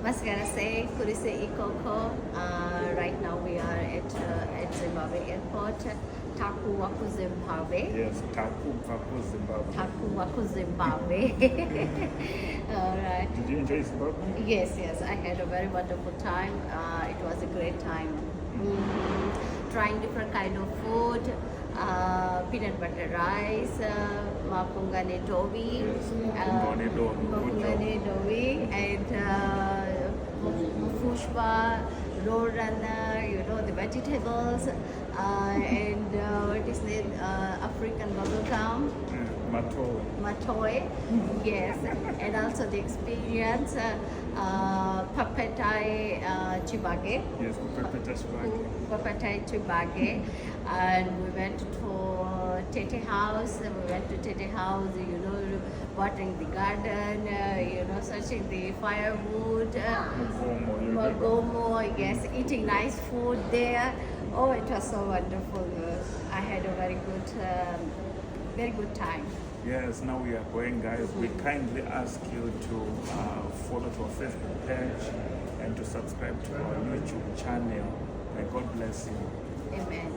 Masgarase, Kurise Ikoko. Right now we are at Zimbabwe Airport. Taku Waku Zimbabwe. Yes, Taku Waku Zimbabwe. Taku Waku Zimbabwe. All right. Did you enjoy Zimbabwe? Yes. I had a very wonderful time. It was a great time. Trying different kind of food. Peanut butter rice, mapungane dovi, mapungane dovi, and fushpa, raw runner, the vegetables, and what is it, African bubble gum. Matoy, yes, and also the experience, papetai chibage. Yes, papetai chibage. Papetai chibage, and we went to Tete House. Watering the garden, searching the firewood, Magomo, yes, eating nice food there. Oh, it was so wonderful. I had a very good time. Yes, now we are going, guys. We kindly ask you to follow to our Facebook page and to subscribe to our YouTube channel. May God bless you. Amen.